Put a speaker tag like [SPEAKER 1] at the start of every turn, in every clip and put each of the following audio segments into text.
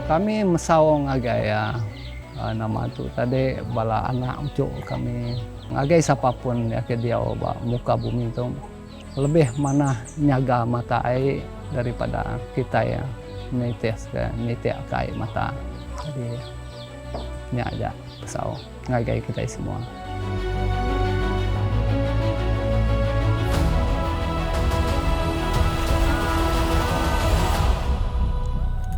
[SPEAKER 1] Kami mesawong agay nama tu tadi bala anak ucuk kami agay siapapun ya ke dia muka bumi itu lebih mana nyaga mata air daripada kita ya nitek kai mata. Jadi ini aja pesawat ngagai kita semua.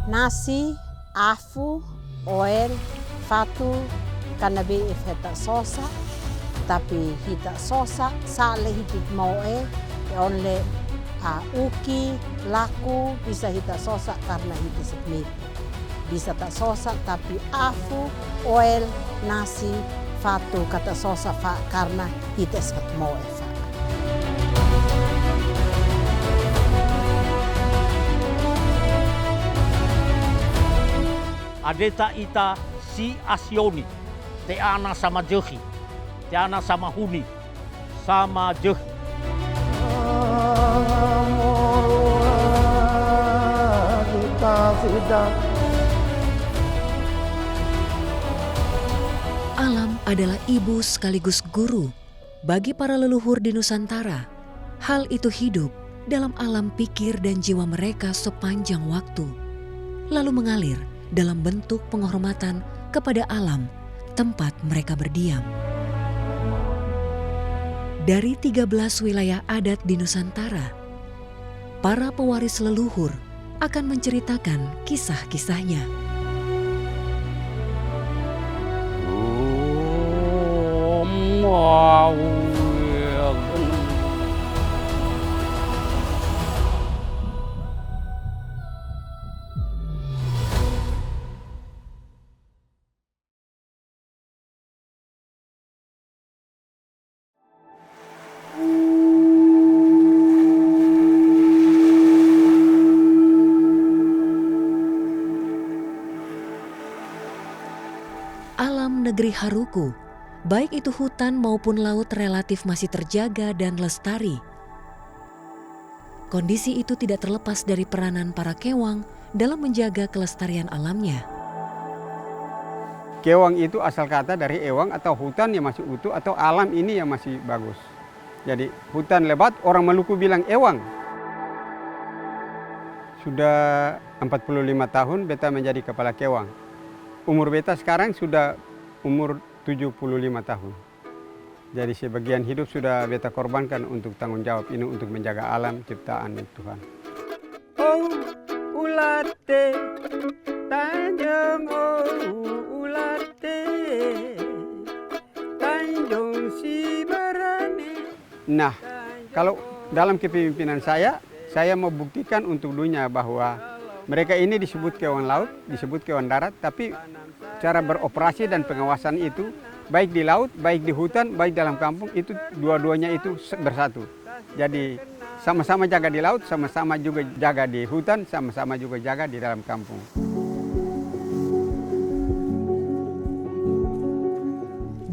[SPEAKER 2] Nasi, afu, oil, fatu, kanabe ifeta sosa, tapi hita sosa, sale hitit mau onle uki, laku, bisa hita sosa karena hita sekmit. Bisa tak sosa tapi afu, oil, nasi, fatu kata sosa karena hita sekat mau fa.
[SPEAKER 3] Adeta ita si asioni, te ana sama jehi, te ana sama huni, sama jehi.
[SPEAKER 4] Alam adalah ibu sekaligus guru bagi para leluhur di Nusantara. Hal itu hidup dalam alam pikir dan jiwa mereka sepanjang waktu, lalu mengalir dalam bentuk penghormatan kepada alam tempat mereka berdiam. Dari 13 wilayah adat di Nusantara, para pewaris leluhur akan menceritakan kisah-kisahnya. Alam negeri Haruku, baik itu hutan maupun laut relatif masih terjaga dan lestari. Kondisi itu tidak terlepas dari peranan para kewang dalam menjaga kelestarian alamnya.
[SPEAKER 5] Kewang itu asal kata dari ewang atau hutan yang masih utuh atau alam ini yang masih bagus. Jadi hutan lebat orang Maluku bilang ewang. Sudah 45 tahun beta menjadi kepala kewang. Umur beta sekarang sudah umur 75 tahun. Jadi sebagian hidup sudah beta korbankan untuk tanggung jawab ini untuk menjaga alam ciptaan Tuhan. Oh, ulate, tanjung ulate, tanjung si barane. Nah, kalau dalam kepemimpinan saya mau buktikan untuk dunia bahwa mereka ini disebut kewan laut, disebut kewan darat, tapi cara beroperasi dan pengawasan itu baik di laut, baik di hutan, baik dalam kampung itu dua-duanya itu bersatu. Jadi sama-sama jaga di laut, sama-sama juga jaga di hutan, sama-sama juga jaga di dalam kampung.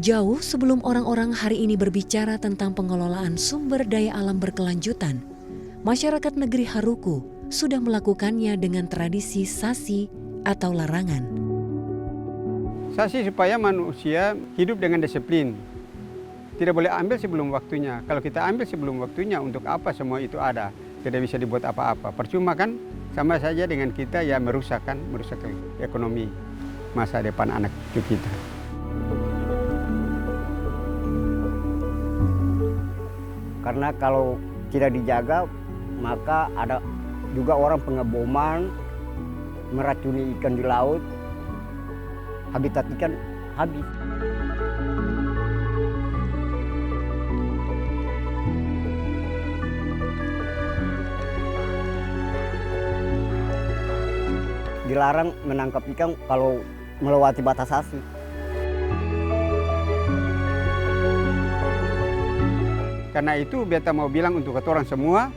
[SPEAKER 4] Jauh sebelum orang-orang hari ini berbicara tentang pengelolaan sumber daya alam berkelanjutan, masyarakat negeri Haruku sudah melakukannya dengan tradisi sasi atau larangan.
[SPEAKER 5] Sasi supaya manusia hidup dengan disiplin. Tidak boleh ambil sebelum waktunya. Kalau kita ambil sebelum waktunya, untuk apa semua itu ada? Tidak bisa dibuat apa-apa. Percuma kan? Sama saja dengan kita ya merusak ekonomi masa depan anak cucu kita.
[SPEAKER 6] Karena kalau tidak dijaga, maka ada juga orang pengeboman, meracuni ikan di laut, habitat ikan habis. Dilarang menangkap ikan kalau melewati batas sasi.
[SPEAKER 5] Karena itu beta mau bilang untuk orang semua,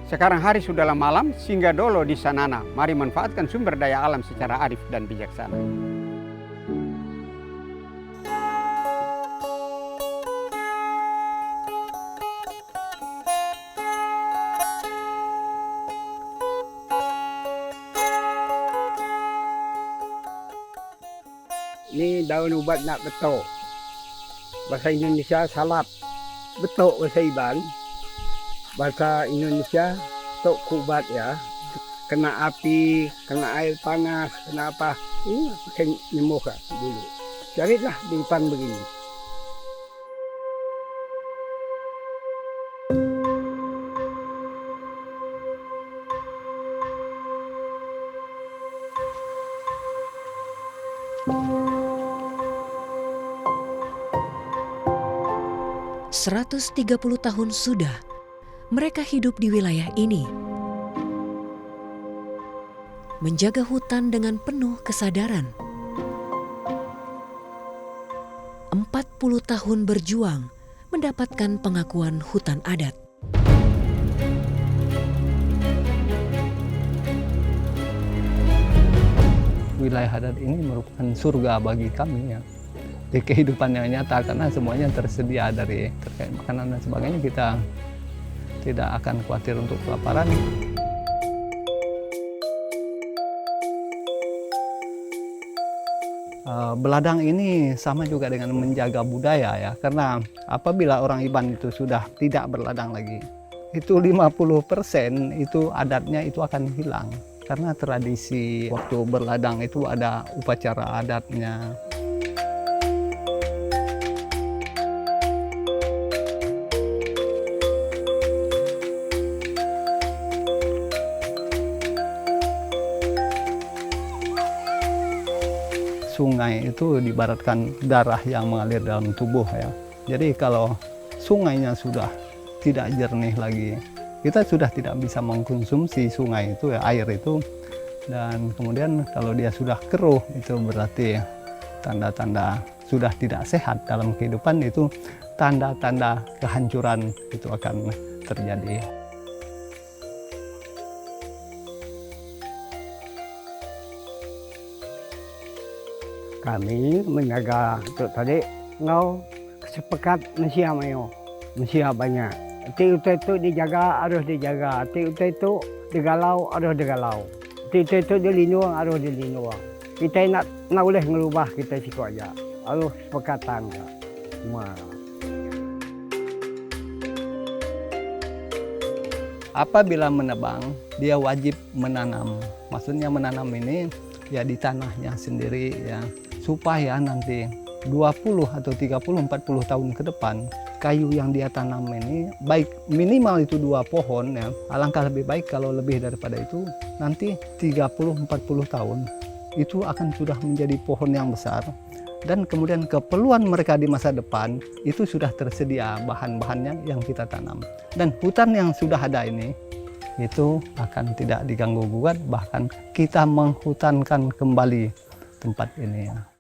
[SPEAKER 5] sekarang hari sudah malam, singgah dolo di sanana. Mari manfaatkan sumber daya alam secara arif dan bijaksana. Ini daun ubat nak betok. Bahasa Indonesia salap. Betok bahasa Iban. Bahasa Indonesia tok kubat ya. Kena api, kena air panas, kena apa. Ini pakai nyembuh dulu. Carilah di hutan begini.
[SPEAKER 4] Seratus 130 tahun sudah mereka hidup di wilayah ini. Menjaga hutan dengan penuh kesadaran. 40 tahun berjuang mendapatkan pengakuan hutan adat.
[SPEAKER 1] Wilayah adat ini merupakan surga bagi kami ya. Di kehidupan yang nyata karena semuanya tersedia dari terkait makanan dan sebagainya, kita tidak akan khawatir untuk kelaparan. Beladang ini sama juga dengan menjaga budaya ya, karena apabila orang Iban itu sudah tidak berladang lagi, itu 50% itu adatnya itu akan hilang. Karena tradisi waktu berladang itu ada upacara adatnya. Sungai itu diibaratkan darah yang mengalir dalam tubuh ya. Jadi kalau sungainya sudah tidak jernih lagi, kita sudah tidak bisa mengkonsumsi sungai itu ya, air itu. Dan kemudian kalau dia sudah keruh, itu berarti tanda-tanda sudah tidak sehat dalam kehidupan, itu tanda-tanda kehancuran itu akan terjadi.
[SPEAKER 5] Kami menjaga untuk tadi ngau sepekat Malaysia mayo, Malaysia banyak. Itu dijaga, harus dijaga. Itu digalau, harus digalau. Itu dilindung, harus dilindung. Kita nak boleh ngerubah kita siku aja. Harus sepakatan ya. Semua.
[SPEAKER 1] Apabila menebang, dia wajib menanam. Maksudnya menanam ini ya di tanahnya sendiri ya, supaya nanti 20 atau 30, 40 tahun ke depan kayu yang dia tanam ini baik minimal itu 2 pohon ya. Alangkah lebih baik kalau lebih daripada itu, nanti 30-40 tahun itu akan sudah menjadi pohon yang besar, dan kemudian keperluan mereka di masa depan itu sudah tersedia bahan-bahannya yang kita tanam. Dan hutan yang sudah ada ini itu akan tidak diganggu gugat, bahkan kita menghutankan kembali tempat ini ya.